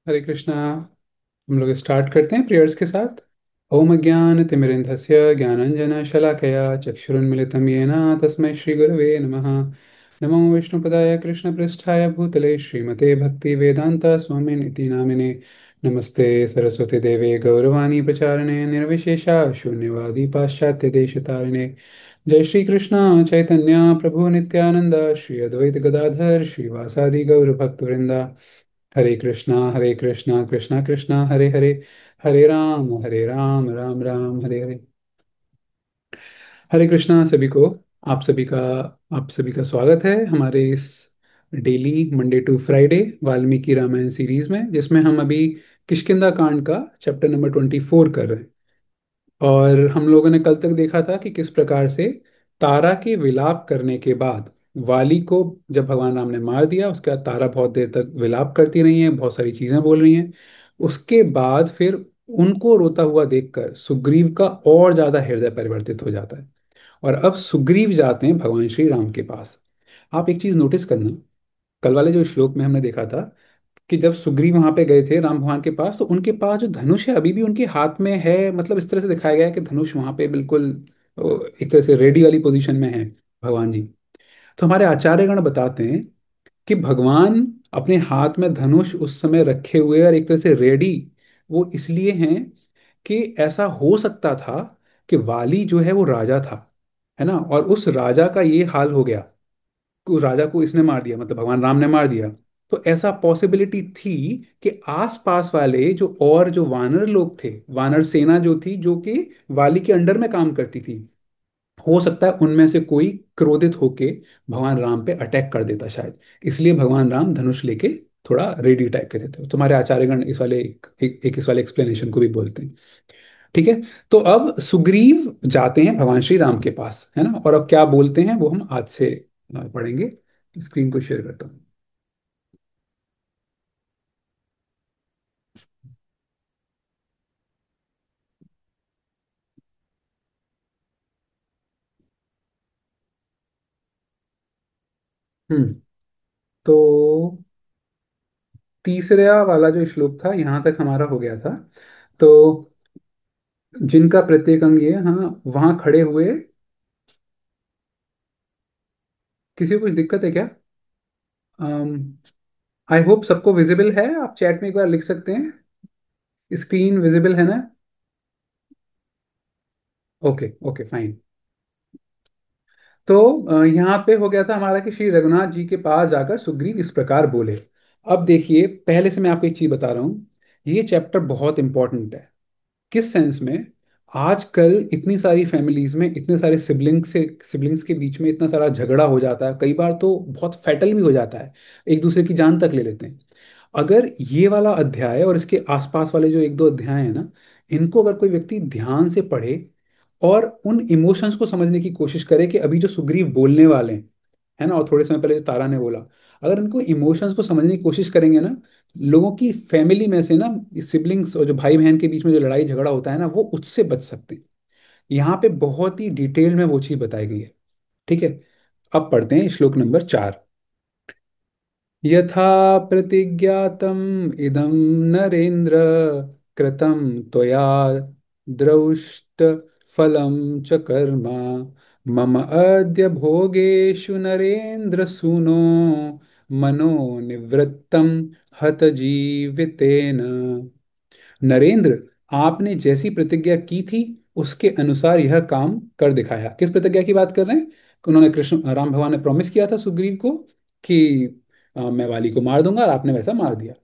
हरे कृष्णा। हम लोग स्टार्ट करते हैं प्रेयर्स के साथ। ओम अज्ञान तिमिरन्धस्य ज्ञानांजन शलाकया चक्षुरुन्मिलितं येन तस्मै श्री गुरवे नमः। नमो विष्णुपदाय कृष्णपृष्ठाय भूतले श्रीमते भक्ति वेदांत स्वामिन् इति नामिने। नमस्ते सरस्वती देवे गौरवाणी प्रचारिणे निर्विशेषा शून्यवादी पाश्चात्य देशतारिणे। जय श्री कृष्ण चैतन्य प्रभु नित्यानंद श्री अद्वैत गदाधर श्रीवासादि गौर भक्तवृंदा। हरे कृष्णा कृष्णा कृष्णा हरे हरे, हरे राम राम राम हरे हरे। हरे कृष्णा सभी को। आप सभी का आप सभी का स्वागत है हमारे इस daily Monday to Friday Valmiki Ramayana series में, जिसमें हम अभी किष्किंधा कांड का चैप्टर नंबर 24 कर रहे हैं। और हम लोगों ने कल तक देखा था कि किस प्रकार से तारा के विलाप करने के बाद वाली को जब भगवान राम ने मार दिया, उसके बाद तारा बहुत देर तक विलाप करती रही हैं, बहुत सारी चीजें बोल रही हैं। उसके बाद फिर उनको रोता हुआ देखकर सुग्रीव का और ज्यादा हृदय परिवर्तित हो जाता है। और अब सुग्रीव जाते हैं भगवान श्री राम के पास। आप एक चीज नोटिस करना, कल वाले जो श्लोक में हमने देखा था कि जब सुग्रीव वहां पे गए थे राम भगवान के पास, तो उनके पास जो धनुष है अभी भी उनके हाथ में है। मतलब इस तरह से दिखाया गया है कि धनुष वहां पे बिल्कुल एक तरह से रेडी वाली पोजीशन में है भगवान जी। तो हमारे आचार्यगण बताते हैं कि भगवान अपने हाथ में धनुष उस समय रखे हुए और एक तरह से रेडी वो इसलिए हैं कि ऐसा हो सकता था कि वाली जो है वो राजा था, है ना, और उस राजा का ये हाल हो गया को राजा को इसने मार दिया, मतलब भगवान राम ने मार दिया। तो ऐसा पॉसिबिलिटी थी कि आसपास वाले जो और जो वानर लोग थे, वानर सेना जो थी, जो कि वाली के अंडर में काम करती थी, हो सकता है उनमें से कोई क्रोधित होके भगवान राम पे अटैक कर देता शायद। इसलिए भगवान राम धनुष लेके थोड़ा रेडी टाइप के थे। तो तुम्हारे आचार्यगण इस वाले एक इस वाले एक्सप्लेनेशन को भी बोलते हैं। ठीक है। तो अब सुग्रीव जाते हैं भगवान श्री राम के पास, है ना, और अब क्या बोलते हैं वो हम आज से पढ़ेंगे। स्क्रीन को शेयर करता हूँ। हम्म। तो तीसरा वाला जो श्लोक था यहाँ तक हमारा हो गया था। तो जिनका प्रत्येक अंग ये, हाँ, वहां खड़े हुए। किसी को कुछ दिक्कत है क्या? आई होप सबको विजिबल है। आप चैट में एक बार लिख सकते हैं। स्क्रीन विजिबल है ना? Okay okay fine. तो यहाँ पे हो गया था हमारा कि श्री रघुनाथ जी के पास जाकर सुग्रीव इस प्रकार बोले। अब देखिए, पहले से मैं आपको एक चीज बता रहा हूँ, ये चैप्टर बहुत इंपॉर्टेंट है। किस सेंस में? आजकल इतनी सारी फैमिलीज में इतने सारे सिबलिंग्स के बीच में इतना सारा झगड़ा हो जाता है, कई बार तो बहुत फैटल भी हो जाता है, एक दूसरे की जान तक ले लेते हैं। अगर ये वाला अध्याय और इसके आसपास वाले जो एक दो अध्याय हैं ना, इनको अगर कोई व्यक्ति ध्यान से पढ़े और उन इमोशंस को समझने की कोशिश करे कि अभी जो सुग्रीव बोलने वाले हैं, है ना, और थोड़े समय पहले जो तारा ने बोला, अगर इनको इमोशंस को समझने की कोशिश करेंगे ना, लोगों की फैमिली में से ना, सिबलिंग्स और जो भाई बहन के बीच में जो लड़ाई झगड़ा होता है ना, वो उससे बच सकते हैं। यहाँ पे बहुत ही डिटेल में वो चीज बताई गई है। ठीक है। अब पढ़ते हैं श्लोक नंबर 4। यथा प्रतिज्ञातम् इदं नरेन्द्र कृतं त्वया द्रष्ट फलं च कर्म मम अद्य भोगेषु नरेन्द्र सूनो मनो निवृत्तं हत जीवितेन। नरेंद्र, आपने जैसी प्रतिज्ञा की थी उसके अनुसार यह काम कर दिखाया। किस प्रतिज्ञा की बात कर रहे हैं? कि उन्होंने कृष्ण राम भगवान ने प्रॉमिस किया था सुग्रीव को कि मैं वाली को मार दूंगा, और आपने वैसा मार दिया।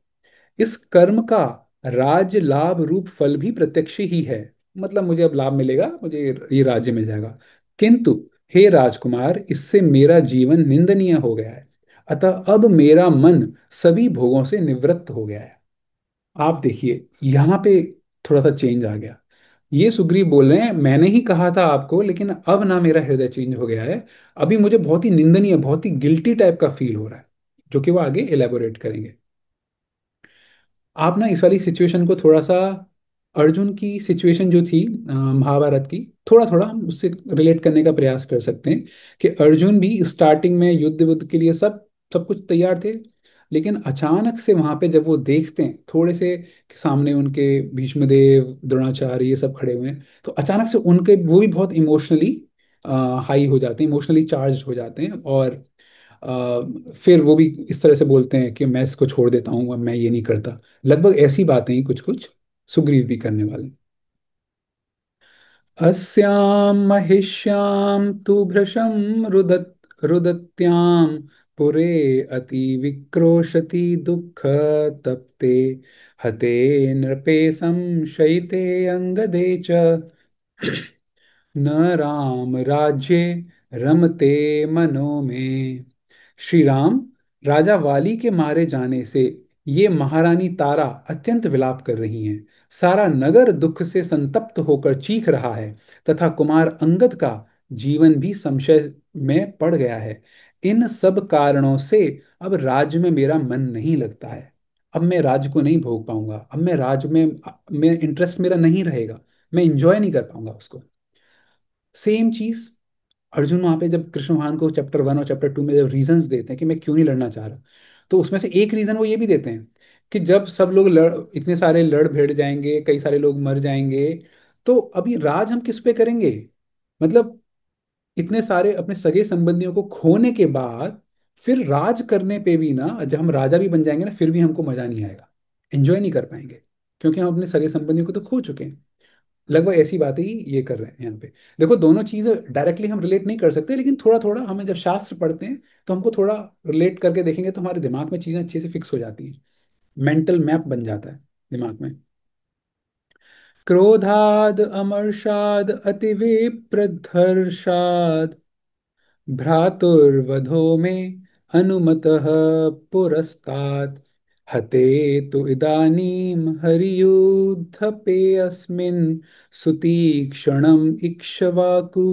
इस कर्म का राज लाभ रूप फल भी प्रत्यक्ष ही है। मतलब मुझे अब लाभ मिलेगा, मुझे ये राज्य मिल जाएगा। किंतु हे राजकुमार, इससे मेरा जीवन निंदनीय हो गया है। अतः अब मेरा मन सभी भोगों से निवृत्त हो गया है। आप देखिए यहाँ पे थोड़ा सा चेंज आ गया। ये सुग्रीव बोल रहे हैं, मैंने ही कहा था आपको, लेकिन अब ना मेरा हृदय चेंज हो गया है। अभी मुझे बहुत ही निंदनीय, बहुत ही गिल्टी टाइप का फील हो रहा है, जो कि वो आगे एलेबोरेट करेंगे। आप ना इस वाली सिचुएशन को थोड़ा सा अर्जुन की सिचुएशन जो थी महाभारत की, थोड़ा थोड़ा हम उससे रिलेट करने का प्रयास कर सकते हैं। कि अर्जुन भी स्टार्टिंग में युद्ध वुद्ध के लिए सब सब कुछ तैयार थे। लेकिन अचानक से वहां पे जब वो देखते हैं थोड़े से कि सामने उनके भीष्मदेव, द्रोणाचार्य ये सब खड़े हुए हैं, तो अचानक से उनके वो भी बहुत इमोशनली हाई हो जाते हैं, इमोशनली चार्ज हो जाते हैं। और फिर वो भी इस तरह से बोलते हैं कि मैं इसको छोड़ देता हूँ, अब मैं ये नहीं करता। लगभग ऐसी बातें ही कुछ कुछ सुग्रीव भी करने वाले। अस्यां महिष्यां तु भृशं रुदत्यां पुरे अति विक्रोशति दुःख तप्ते हते नृपे संशयिते अंगदे च न राम राज्ये रमते मनो में। श्री राम, राजा वाली के मारे जाने से ये महारानी तारा अत्यंत विलाप कर रही हैं। सारा नगर दुख से संतप्त होकर चीख रहा है, तथा कुमार अंगद का जीवन भी संशय में पड़ गया है। इन सब कारणों से अब राज्य में मेरा मन नहीं लगता है। अब मैं राज्य को नहीं भोग पाऊंगा, अब मैं राज्य में इंटरेस्ट मेरा नहीं रहेगा, मैं इंजॉय नहीं कर पाऊंगा उसको। सेम चीज अर्जुन वहां पे जब कृष्ण भगवान को चैप्टर 1 और चैप्टर 2 में जब रीजंस देते हैं कि मैं क्यों नहीं लड़ना चाह रहा, तो उसमें से एक रीजन वो ये भी देते हैं कि जब सब लोग इतने सारे लड़ भिड़ जाएंगे, कई सारे लोग मर जाएंगे, तो अभी राज हम किस पे करेंगे। मतलब इतने सारे अपने सगे संबंधियों को खोने के बाद फिर राज करने पे भी ना, जब हम राजा भी बन जाएंगे ना, फिर भी हमको मजा नहीं आएगा, एंजॉय नहीं कर पाएंगे, क्योंकि हम अपने सगे संबंधियों को तो खो चुके हैं। लगभग ऐसी बातें ही ये कर रहे हैं यहाँ पे। देखो, दोनों चीजें डायरेक्टली हम रिलेट नहीं कर सकते, लेकिन थोड़ा थोड़ा हमें जब शास्त्र पढ़ते हैं तो हमको थोड़ा रिलेट करके देखेंगे तो हमारे दिमाग में चीजें अच्छे से फिक्स हो जाती हैं, मेंटल मैप बन जाता है दिमाग में। क्रोधाद अमर्षाद अतिविप्रधर्षाद भ्रातुर्वधो में अनुमतः पुरस्तात् हते तु इदानीं हरियुद्धपेऽस्मिन् सुतीक्ष्णम् इक्ष्वाकु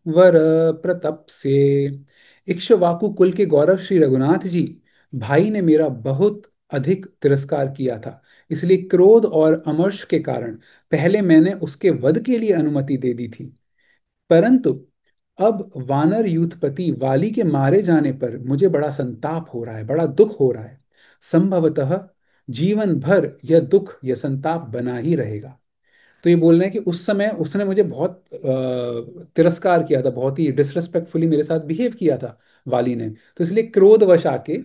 वर प्रतप्स्ये। इक्ष्वाकु कुल के गौरव श्री रघुनाथ जी, भाई ने मेरा बहुत अधिक तिरस्कार किया था, इसलिए क्रोध और अमर्ष के कारण पहले मैंने उसके वध के लिए अनुमति दे दी थी। परंतु अब वानर यूथपति वाली के मारे जाने पर मुझे बड़ा संताप हो रहा है, बड़ा दुख हो रहा है। संभवतः जीवन भर यह दुख, यह संताप बना ही रहेगा। तो ये बोल रहे हैं कि उस समय उसने मुझे बहुत तिरस्कार किया था, बहुत ही डिसरेस्पेक्टफुली मेरे साथ बिहेव किया था वाली ने। तो इसलिए क्रोधवश आके,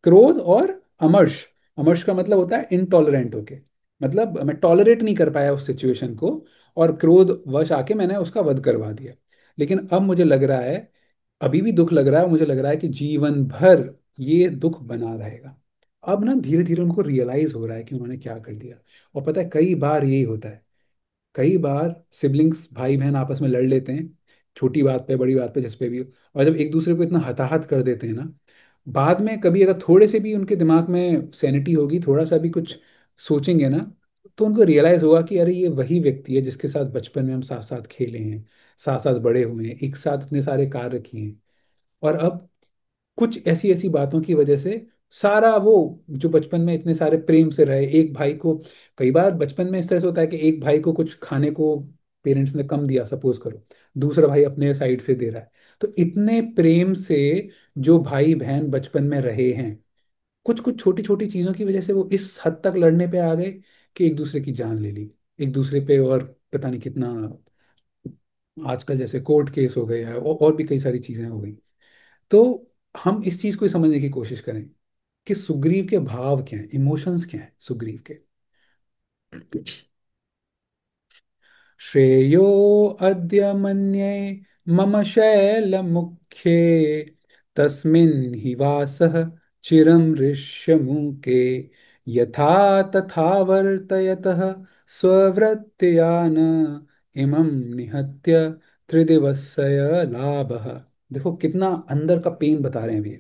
क्रोध और अमर्ष, अमर्ष का मतलब होता है इनटॉलरेंट होके, मतलब मैं टॉलरेट नहीं कर पाया उस सिचुएशन को, और क्रोधवश आके मैंने उसका वध करवा दिया। लेकिन अब मुझे लग रहा है, अभी भी दुख लग रहा है, और मुझे लग रहा है कि जीवन भर ये दुख बना रहेगा। अब ना धीरे धीरे उनको रियलाइज हो रहा है कि उन्होंने क्या कर दिया। और पता है, कई बार यही होता है, कई बार सिबलिंग्स, भाई बहन आपस में लड़ लेते हैं, छोटी बात पे, बड़ी बात पे, जिस पे भी हो। और जब एक दूसरे को इतना हताहत कर देते हैं ना, बाद में कभी अगर थोड़े से भी उनके दिमाग में सैनिटी होगी, थोड़ा सा भी कुछ सोचेंगे ना, तो उनको रियलाइज होगा कि अरे ये वही व्यक्ति है जिसके साथ बचपन में हम साथ साथ खेले हैं, साथ साथ बड़े हुए हैं, एक साथ इतने सारे कार्य किए हैं। और अब कुछ ऐसी ऐसी बातों की वजह से सारा वो जो बचपन में इतने सारे प्रेम से रहे एक भाई को, कई बार बचपन में इस तरह से होता है कि एक भाई को कुछ खाने को पेरेंट्स ने कम दिया, सपोज करो, दूसरा भाई अपने साइड से दे रहा है, तो इतने प्रेम से जो भाई बहन बचपन में रहे हैं, कुछ कुछ छोटी छोटी चीजों की वजह से वो इस हद तक लड़ने पे आ गए कि एक दूसरे की जान ले ली एक दूसरे पे। और पता नहीं कितना आजकल जैसे कोर्ट केस हो गए हैं, और भी कई सारी चीजें हो गई। तो हम इस चीज को ही समझने की कोशिश करें कि सुग्रीव के भाव क्या हैं, इमोशंस क्या हैं सुग्रीव के। श्रेयो अद्य मन्ये मम शैलमुख्ये तस्मिन् हि वासः चिरं ऋष्यमूके यथा तथा वर्तयतः स्ववृत्तया न इमं निहत्य त्रिदिवसय लाभः। देखो कितना अंदर का पेन बता रहे हैं अभी।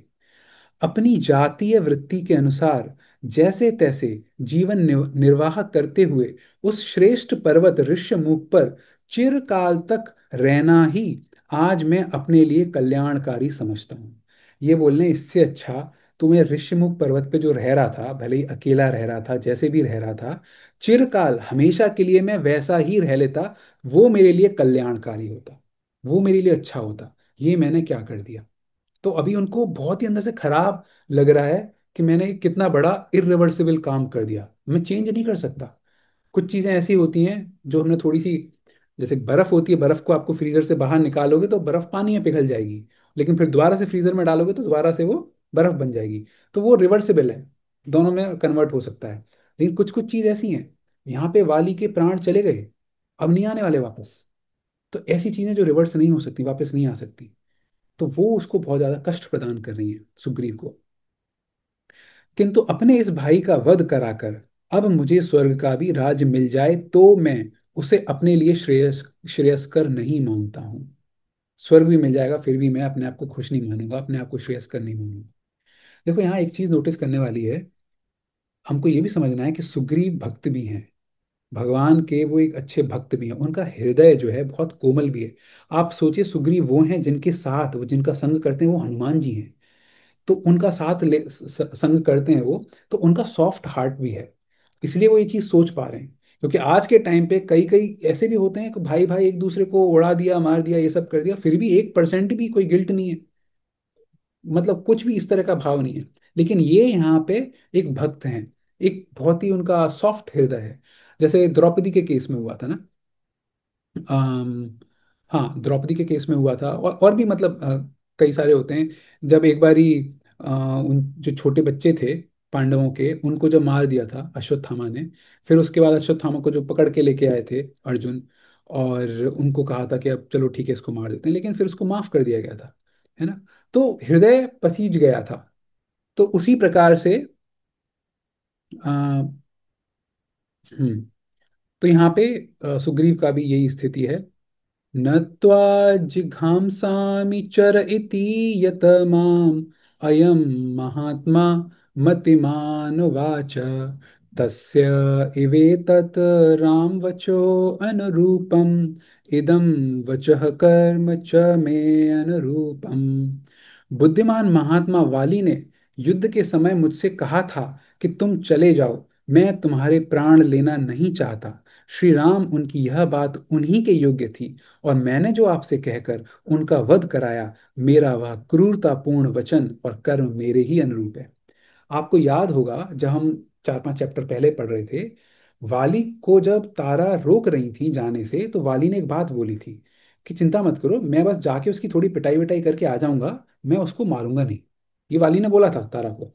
अपनी जातीय वृत्ति के अनुसार जैसे तैसे जीवन निर्वाह करते हुए उस श्रेष्ठ पर्वत ऋष्यमुख पर चिरकाल तक रहना ही आज मैं अपने लिए कल्याणकारी समझता हूँ। ये बोलने इससे अच्छा तो मैं ऋष्यमुख पर्वत पे जो रह रहा था, भले ही अकेला रह रहा था, जैसे भी रह रहा था, चिरकाल हमेशा के लिए मैं वैसा ही रह लेता, वो मेरे लिए कल्याणकारी होता, वो मेरे लिए अच्छा होता। ये मैंने क्या कर दिया। तो अभी उनको बहुत ही अंदर से खराब लग रहा है कि मैंने कितना बड़ा इरिवर्सिबल काम कर दिया, मैं चेंज नहीं कर सकता। कुछ चीज़ें ऐसी होती हैं जो हमने थोड़ी सी, जैसे बर्फ़ होती है, बर्फ़ को आपको फ्रीज़र से बाहर निकालोगे तो बर्फ़ पानी में पिघल जाएगी, लेकिन फिर दोबारा से फ्रीज़र में डालोगे तो दोबारा से वो बर्फ़ बन जाएगी। तो वो रिवर्सिबल है, दोनों में कन्वर्ट हो सकता है। लेकिन कुछ कुछ चीज़ ऐसी हैं, यहाँ पे वाली के प्राण चले गए, अब नहीं आने वाले वापस। तो ऐसी चीज़ें जो रिवर्स नहीं हो सकती, वापस नहीं आ सकती, तो वो उसको बहुत ज़्यादा कष्ट प्रदान कर रही हैं सुग्रीव को। किंतु अपने इस भाई का वध कराकर अब मुझे स्वर्ग का भी राज्य मिल जाए तो मैं उसे अपने लिए श्रेयस्कर नहीं मानता हूँ। स्वर्ग भी मिल जाएगा फिर भी मैं अपने आप को खुश नहीं मानूंगा, अपने आप को श्रेयस्कर नहीं मानूंगा। देखो यहाँ एक चीज नोटिस करने वाली है, हमको ये भी समझना है कि सुग्रीव भक्त भी हैं, भगवान के वो एक अच्छे भक्त भी हैं, उनका हृदय जो है बहुत कोमल भी है। आप सोचिए, सुग्रीव वो हैं जिनके साथ वो जिनका संग करते हैं वो हनुमान जी हैं, तो उनका साथ संग करते हैं वो, तो उनका सॉफ्ट हार्ट भी है, इसलिए वो ये चीज सोच पा रहे हैं। क्योंकि आज के टाइम पे कई कई ऐसे भी होते हैं कि भाई भाई एक दूसरे को उड़ा दिया, मार दिया, ये सब कर दिया, फिर भी 1% भी कोई गिल्ट नहीं है, मतलब कुछ भी इस तरह का भाव नहीं है। लेकिन ये यहाँ पे एक भक्त हैं, एक बहुत ही उनका सॉफ्ट हृदय है। जैसे द्रौपदी के केस में हुआ था ना, हाँ द्रौपदी के केस में हुआ था, और भी मतलब कई सारे होते हैं। जब एक बारी उन जो छोटे बच्चे थे पांडवों के, उनको जब मार दिया था अश्वत्थामा ने, फिर उसके बाद अश्वत्थामा को जो पकड़ के लेके आए थे अर्जुन, और उनको कहा था कि अब चलो ठीक है इसको मार देते हैं, लेकिन फिर उसको माफ कर दिया गया था, है ना। तो हृदय पसीज गया था। तो उसी प्रकार से आ, हम्म, तो यहाँ पे सुग्रीव का भी यही स्थिति है। नत्वा जिघांसामि चर इति यत माम अयं महात्मा मतिमानुवाच तस्य इवेतत् रामवचो अनुरूपम् इदं वचः कर्म च मे अनुरूपम्। बुद्धिमान महात्मा वाली ने युद्ध के समय मुझसे कहा था कि तुम चले जाओ, मैं तुम्हारे प्राण लेना नहीं चाहता। श्री राम उनकी यह बात उन्हीं के योग्य थी, और मैंने जो आपसे कहकर उनका वध कराया, मेरा वह क्रूरतापूर्ण वचन और कर्म मेरे ही अनुरूप है। आपको याद होगा जब हम 4-5 चैप्टर पहले पढ़ रहे थे, वाली को जब तारा रोक रही थी जाने से, तो वाली ने एक बात बोली थी कि चिंता मत करो, मैं बस जाके उसकी थोड़ी पिटाई विटाई करके आ जाऊंगा, मैं उसको मारूंगा नहीं। ये वाली ने बोला था तारा को।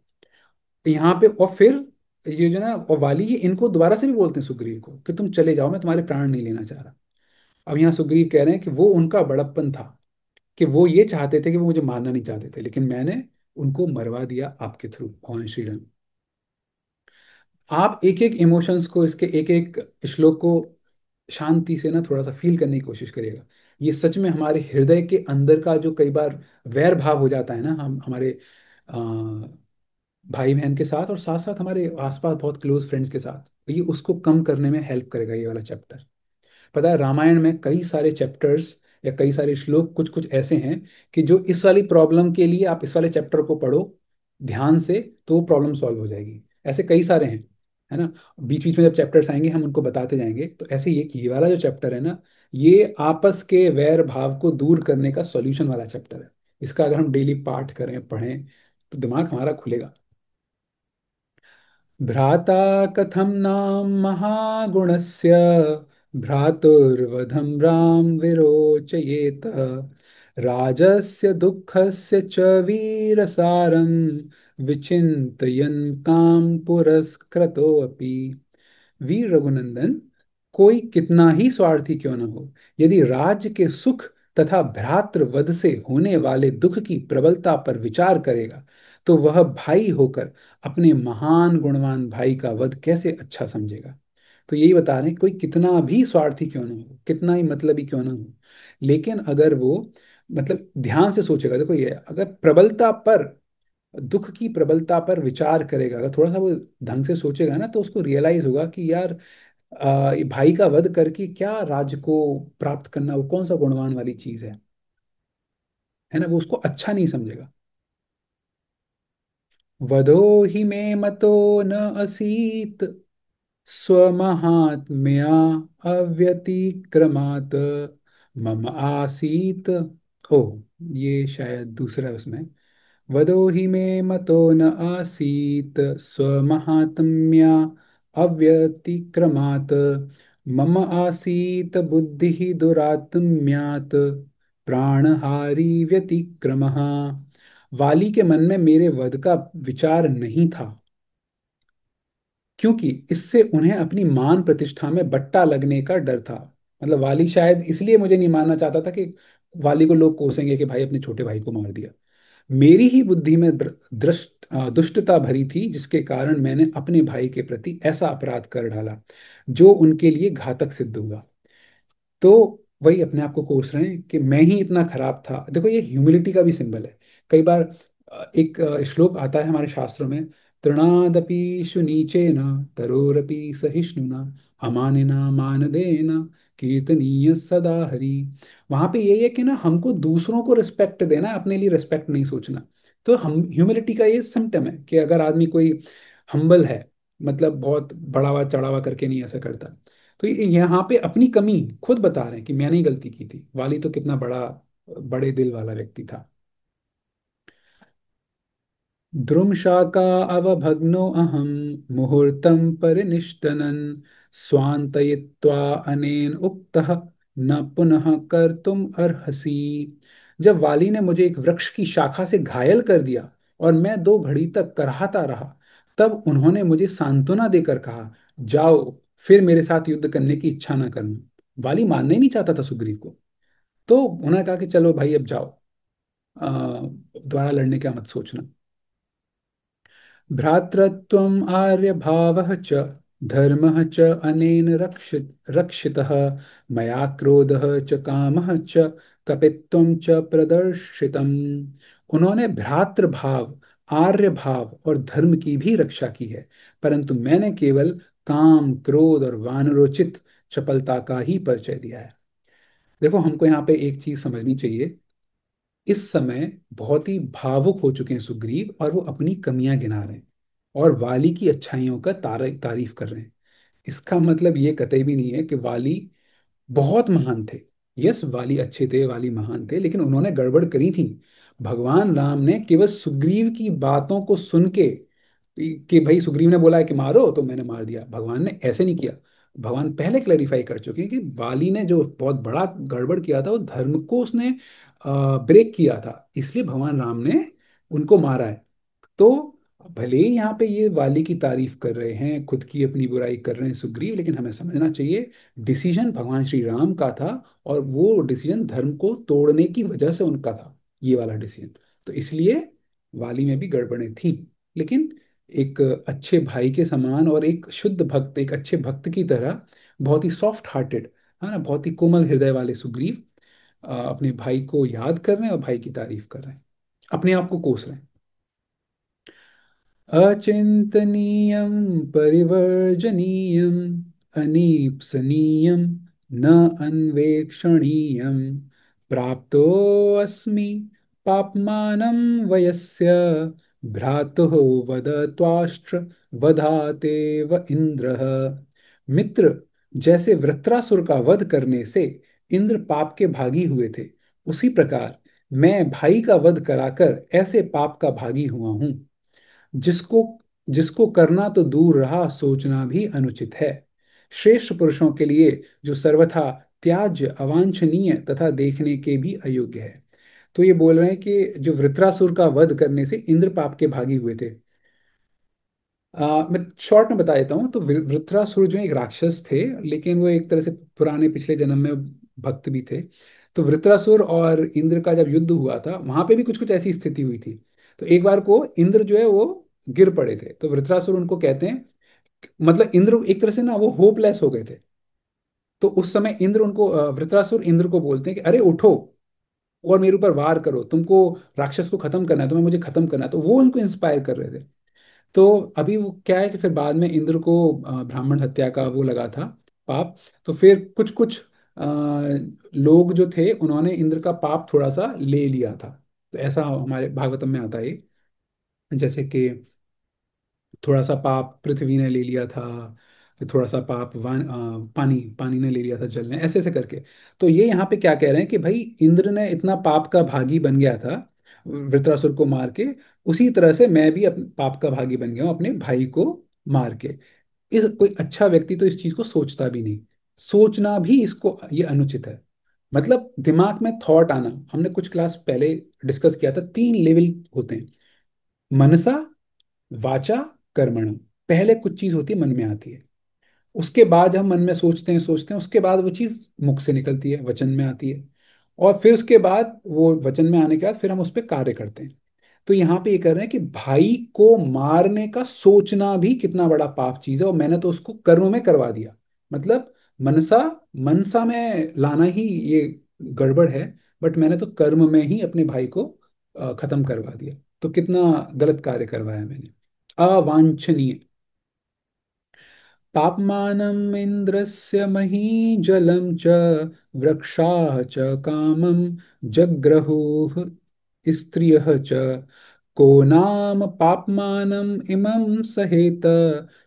यहाँ पे और फिर ये जो ना, और वाली ये इनको दोबारा से भी बोलते हैं सुग्रीव को कि तुम चले जाओ, मैं तुम्हारे प्राण नहीं लेना चाह रहा। अब यहाँ सुग्रीव कह रहे हैं कि वो उनका बड़प्पन था, कि वो ये चाहते थे कि वो मुझे मारना नहीं चाहते थे, लेकिन मैंने उनको मरवा दिया आपके थ्रू, भगवान श्री राम। आप एक एक इमोशंस को, इसके एक एक श्लोक को शांति से ना थोड़ा सा फील करने की कोशिश करिएगा। ये सच में हमारे हृदय के अंदर का जो कई बार वैर भाव हो जाता है ना, हम हमारे आ, भाई बहन के साथ, और साथ साथ हमारे आसपास बहुत क्लोज फ्रेंड्स के साथ, तो ये उसको कम करने में हेल्प करेगा ये वाला चैप्टर। पता है रामायण में कई सारे चैप्टर्स या कई सारे श्लोक कुछ कुछ ऐसे हैं कि जो इस वाली प्रॉब्लम के लिए आप इस वाले चैप्टर को पढ़ो ध्यान से, तो वो प्रॉब्लम सॉल्व हो जाएगी। ऐसे कई सारे हैं, है ना। बीच बीच में जब चैप्टर्स आएंगे हम उनको बताते जाएंगे। तो ऐसे ये वाला जो चैप्टर है ना, ये आपस के वैर भाव को दूर करने का सॉल्यूशन वाला चैप्टर है। इसका अगर हम डेली पाठ करें, पढ़ें, तो दिमाग हमारा खुलेगा। भ्राता कथं नाम महागुणस्य भ्रातुर्वधं राम विरोचयेत राजस्य दुःखस्य च वीरसारं विचिन्तयन् काम पुरस्कृतोऽपि। वीर रघुनंदन, कोई कितना ही स्वार्थी क्यों न हो, यदि राज्य के सुख तथा भ्रातृवध से होने वाले दुख की प्रबलता पर विचार करेगा, तो वह भाई होकर अपने महान गुणवान भाई का वध कैसे अच्छा समझेगा। तो यही बता रहे हैं, कोई कितना भी स्वार्थी क्यों ना हो, कितना ही मतलबी क्यों ना हो, लेकिन अगर वो मतलब ध्यान से सोचेगा, देखो ये अगर प्रबलता पर, दुख की प्रबलता पर विचार करेगा, अगर थोड़ा सा वो ढंग से सोचेगा ना, तो उसको रियलाइज होगा कि यार ये भाई का वध करके क्या राज्य को प्राप्त करना, वो कौन सा गुणवान वाली चीज है ना, वो उसको अच्छा नहीं समझेगा। वधो ही मे मतो न असीत स्वमहात्म्या अव्यतिक्रमात् मम आसीत। ओ, ये शायद दूसरा उसमें, वदो हि मे मतो न आसीत् स्वमाहात्म्या अव्यतिक्रमात् मम आसीत् बुद्धिः दुरात्म्यात् प्राणहारी व्यतिक्रमः। वाली के मन में मेरे वध का विचार नहीं था, क्योंकि इससे उन्हें अपनी मान प्रतिष्ठा में बट्टा लगने का डर था। मतलब वाली शायद इसलिए मुझे नहीं मानना चाहता था कि वाली को लोग कोसेंगे कि भाई अपने छोटे भाई को मार दिया। मेरी ही बुद्धि में दुष्टता भरी थी, जिसके कारण मैंने अपने भाई के प्रति ऐसा अपराध कर डाला जो उनके लिए घातक सिद्ध हुआ। तो वही अपने आप को कोस रहे हैं कि मैं ही इतना खराब था। देखो, ये ह्यूमिलिटी का भी सिंबल है। कई बार एक श्लोक आता है हमारे शास्त्रों में, तृणादपि शुनीचेन तरोरपि सहिष्णुना अमानिना मानदेना कीर्तनीय सदा हरि। वहां पे यही है कि ना, हमको दूसरों को रिस्पेक्ट देना है, अपने लिए रिस्पेक्ट नहीं सोचना। तो हम ह्यूमिलिटी का ये सिम्टम है कि अगर आदमी कोई हम्बल है, मतलब बहुत बढ़ावा चढ़ावा करके नहीं ऐसा करता। तो यहाँ पे अपनी कमी खुद बता रहे हैं कि मैंने ही गलती की थी। वाली तो कितना बड़े दिल वाला व्यक्ति था। द्रुमशाका अवभग्नो अहम मुहूर्तं परिनिष्टनन् स्वान्तयित्वा अनेन उक्तः न पुनः कर्तुम अर्हसि। जब वाली ने मुझे एक वृक्ष की शाखा से घायल कर दिया और मैं 2 घड़ी तक कराहता रहा, तब उन्होंने मुझे सांत्वना देकर कहा, जाओ, फिर मेरे साथ युद्ध करने की इच्छा न करना। वाली मानना ही नहीं चाहता था सुग्रीव को। तो उन्होंने कहा कि चलो भाई, अब जाओ, दोबारा लड़ने का मत सोचना। भ्रातृत्वम् आर्यभावः च धर्मः च अनेन रक्षितः मया क्रोधः च कामः च कपित्वं च प्रदर्शितम्। उन्होंने भ्रातृभाव, आर्य भाव और धर्म की भी रक्षा की है, परंतु मैंने केवल काम, क्रोध और वानरोचित चपलता का ही परिचय दिया है। देखो, हमको यहाँ पे एक चीज समझनी चाहिए। इस समय बहुत ही भावुक हो चुके हैं सुग्रीव, और वो अपनी कमियां गिना रहे हैं और वाली की अच्छाइयों का तारीफ कर रहे हैं। इसका मतलब ये कतई भी नहीं है कि वाली बहुत महान थे। यस, वाली अच्छे थे, वाली महान थे, लेकिन उन्होंने गड़बड़ करी थी। भगवान राम ने केवल सुग्रीव की बातों को सुन के, कि भाई सुग्रीव ने बोला है कि मारो तो मैंने मार दिया, भगवान ने ऐसे नहीं किया। भगवान पहले क्लैरिफाई कर चुके हैं कि वाली ने जो बहुत बड़ा गड़बड़ किया था, वो धर्म को उसने ब्रेक किया था, इसलिए भगवान राम ने उनको मारा है। तो भले ही यहाँ पे ये वाली की तारीफ कर रहे हैं, खुद की अपनी बुराई कर रहे हैं सुग्रीव, लेकिन हमें समझना चाहिए डिसीजन भगवान श्री राम का था, और वो डिसीजन धर्म को तोड़ने की वजह से उनका था, ये वाला डिसीजन। तो इसलिए वाली में भी गड़बड़ें थी, लेकिन एक अच्छे भाई के समान और एक शुद्ध भक्त, एक अच्छे भक्त की तरह, बहुत ही सॉफ्ट हार्टेड, है ना, बहुत ही कोमल हृदय वाले सुग्रीव अपने भाई को याद कर रहे हैं और भाई की तारीफ कर रहे हैं, अपने आप को कोस रहे हैं। अचिन्तनीयं परिवर्जनीयम् अनीप्सनीयं न अन्वेक्षणीयं प्राप्तोऽस्मि पाप्मानं वयस्य भ्रातुः वद त्वाष्ट्र वधातेव इंद्रः। मित्र, जैसे वृत्रासुर का वध करने से इंद्र पाप के भागी हुए थे, उसी प्रकार मैं भाई का वध कराकर ऐसे पाप का भागी हुआ हूँ, जिसको जिसको करना तो दूर रहा, सोचना भी अनुचित है। श्रेष्ठ पुरुषों के लिए जो सर्वथा त्याज्य, अवांछनीय तथा देखने के भी अयोग्य है। तो ये बोल रहे हैं कि जो वृत्रासुर का वध करने से इंद्र पाप के भागी हुए थे। मैं शॉर्ट में बता देता हूँ। तो वृत्रासुर जो एक राक्षस थे, लेकिन वो एक तरह से पुराने पिछले जन्म में भक्त भी थे। तो वृत्रासुर और इंद्र का जब युद्ध हुआ था, वहां पे भी कुछ कुछ ऐसी स्थिति हुई थी। तो एक बार को इंद्र जो है वो गिर पड़े थे, तो वृत्रासुर उनको कहते हैं, मतलब इंद्र एक तरह से ना वो होपलेस हो गए थे। तो उस समय इंद्र उनको वृत्रासुर इंद्र को बोलते हैं कि अरे उठो और मेरे ऊपर वार करो, तुमको राक्षस को खत्म करना है, तुम्हें मुझे खत्म करना है। तो वो उनको इंस्पायर कर रहे थे। तो अभी वो क्या है कि फिर बाद में इंद्र को ब्राह्मण हत्या का वो लगा था, पाप। तो फिर कुछ कुछ लोग जो थे, उन्होंने इंद्र का पाप थोड़ा सा ले लिया था। तो ऐसा हमारे भागवतम में आता है, जैसे कि थोड़ा सा पाप पृथ्वी ने ले लिया था, फिर थोड़ा सा पाप पानी पानी ने ले लिया था, जल ने, ऐसे ऐसे करके। तो ये यहाँ पे क्या कह रहे हैं कि भाई इंद्र ने इतना पाप का भागी बन गया था, वृत्रासुर को मार के, उसी तरह से मैं भी अपने पाप का भागी बन गया हूँ अपने भाई को मार के। इस कोई अच्छा व्यक्ति तो इस चीज को सोचता भी नहीं। सोचना भी इसको ये अनुचित है। मतलब दिमाग में थॉट आना, हमने कुछ क्लास पहले डिस्कस किया था, 3 लेवल होते हैं। मनसा, वाचा, कर्मण। पहले कुछ चीज होती है मन में आती है, उसके बाद हम मन में सोचते हैं, उसके बाद वो चीज मुख से निकलती है, वचन में आती है, और फिर उसके बाद वो वचन में आने के बाद फिर हम उस पर कार्य करते हैं। तो यहाँ पे ये कर रहे हैं कि भाई को मारने का सोचना भी कितना बड़ा पाप चीज है, और मैंने तो उसको कर्म में करवा दिया। मतलब मनसा मनसा में लाना ही ये गड़बड़ है, बट मैंने तो कर्म में ही अपने भाई को खत्म करवा दिया। तो कितना गलत कार्य करवाया मैंने, अवांछनीय। तापमानम् इन्द्रस्य महीजलं च वृक्षाः च कामं जग्रहुः स्त्रियः च। को नाम पाप्मानम् इमं सहेत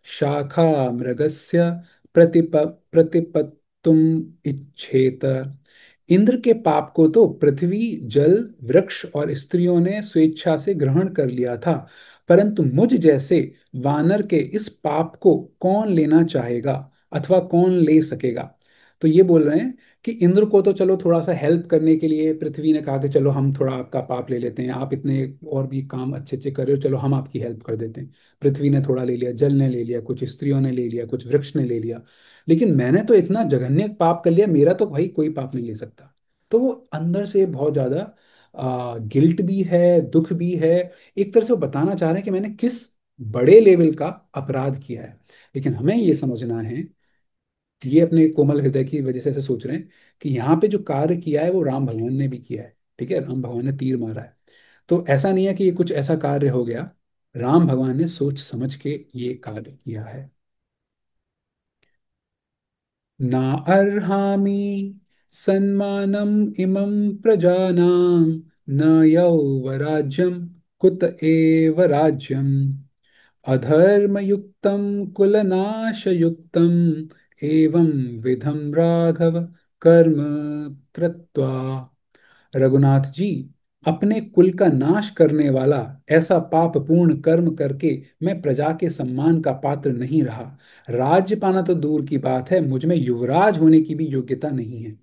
शाखा मृगस्य प्रतिपत्तुम इच्छेत। इंद्र के पाप को तो पृथ्वी, जल, वृक्ष और स्त्रियों ने स्वेच्छा से ग्रहण कर लिया था, परंतु मुझ जैसे वानर के इस पाप को कौन लेना चाहेगा अथवा कौन ले सकेगा। तो ये बोल रहे हैं कि इंद्र को तो चलो थोड़ा सा हेल्प करने के लिए पृथ्वी ने कहा कि चलो हम थोड़ा आपका पाप ले लेते हैं, आप इतने और भी काम अच्छे अच्छे कर रहे हो, चलो हम आपकी हेल्प कर देते हैं। पृथ्वी ने थोड़ा ले लिया, जल ने ले लिया, कुछ स्त्रियों ने ले लिया, कुछ वृक्ष ने ले लिया, लेकिन मैंने तो इतना जघन्य पाप कर लिया, मेरा तो भाई कोई पाप नहीं ले सकता। तो वो अंदर से बहुत ज्यादा गिल्ट भी है, दुख भी है। एक तरह से वो बताना चाह रहे हैं कि मैंने किस बड़े लेवल का अपराध किया है। लेकिन हमें ये समझना है, ये अपने कोमल हृदय की वजह से ऐसे सोच रहे हैं कि यहाँ पे जो कार्य किया है वो राम भगवान ने भी किया है। ठीक है, राम भगवान ने तीर मारा है। तो ऐसा नहीं है कि ये कुछ ऐसा कार्य हो गया, राम भगवान ने सोच समझ के ये कार्य किया है। ना अर्हामि सन्मानम इमं प्रजानां, न यौवराज्यं कुत एव राज्यम्। अधर्मयुक्तं कुलनाशयुक्तम् एवं विधम राघव कर्म कृत्वा। रघुनाथ जी, अपने कुल का नाश करने वाला ऐसा पापपूर्ण कर्म करके मैं प्रजा के सम्मान का पात्र नहीं रहा। राज्य पाना तो दूर की बात है, मुझ में युवराज होने की भी योग्यता नहीं है।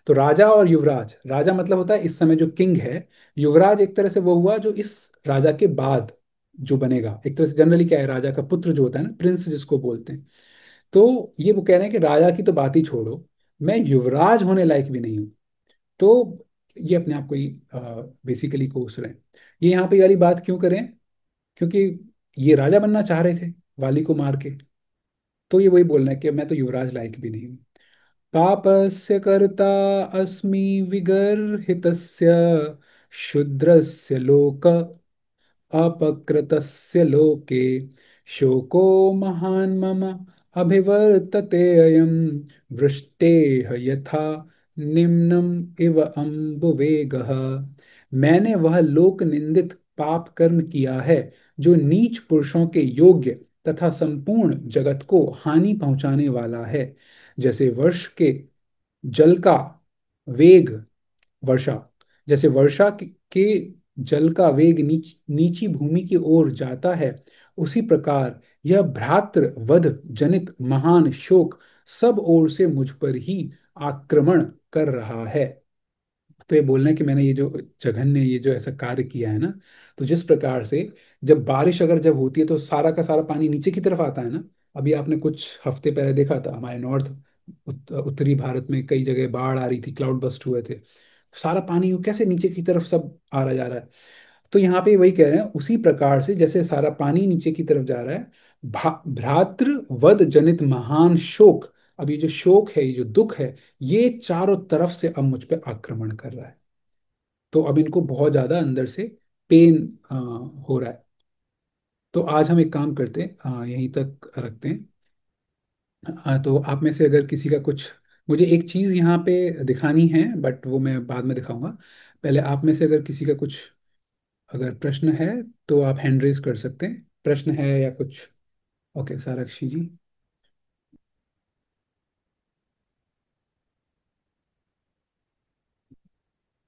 तो राजा और युवराज, राजा मतलब होता है इस समय जो किंग है, युवराज एक तरह से वो हुआ जो इस राजा के बाद जो बनेगा। एक तरह से जनरली क्या है, राजा का पुत्र जो होता है ना, प्रिंस जिसको बोलते हैं। तो ये वो कह रहे हैं कि राजा की तो बात ही छोड़ो, मैं युवराज होने लायक भी नहीं हूँ। तो ये अपने आप को ही बेसिकली कोस रहे हैं। ये यहाँ पे ये वाली बात क्यों करें, क्योंकि ये राजा बनना चाह रहे थे वाली को मार के। तो ये वही बोल रहे हैं कि मैं तो युवराज लायक भी नहीं हूँ। पापस्य कर्ता अस्मि विगर्हितस्य शूद्रस्य लोक अपकृतस्य लोके। शोको महान् मम अभिवर्तते अयं वृष्टेः यथा निम्नम इव अम्बुवेगः। मैंने वह लोक निंदित पाप कर्म किया है जो नीच पुरुषों के योग्य तथा संपूर्ण जगत को हानि पहुंचाने वाला है। जैसे वर्ष के जल का वेग, वर्षा, जैसे वर्षा के जल का वेग नीची भूमि की ओर जाता है, उसी प्रकार यह भ्रातृ वध जनित महान शोक सब ओर से मुझ पर ही आक्रमण कर रहा है। तो ये बोलना है कि मैंने ये जो जघन्य ये जो ऐसा कार्य किया है ना, तो जिस प्रकार से जब बारिश अगर जब होती है तो सारा का सारा पानी नीचे की तरफ आता है ना। अभी आपने कुछ हफ्ते पहले देखा था हमारे उत्तरी भारत में कई जगह बाढ़ आ रही थी, क्लाउड बस्ट हुए थे, सारा पानी वो कैसे नीचे की तरफ सब आ रहा जा रहा है। तो यहाँ पे वही कह रहे हैं, उसी प्रकार से जैसे सारा पानी नीचे की तरफ जा रहा है, भ्रातृ वध जनित महान शोक, अब ये जो शोक है, ये जो दुख है, ये चारों तरफ से अब मुझ पे आक्रमण कर रहा है। तो अब इनको बहुत ज्यादा अंदर से पेन हो रहा है। तो आज हम एक काम करते हैं, यहीं तक रखते हैं। तो आप में से अगर किसी का कुछ, मुझे एक चीज यहाँ पे दिखानी है बट वो मैं बाद में दिखाऊंगा। पहले आप में से अगर किसी का कुछ अगर प्रश्न है तो आप हैंड रेज कर सकते हैं, प्रश्न है या कुछ। ओके, साराक्षी जी।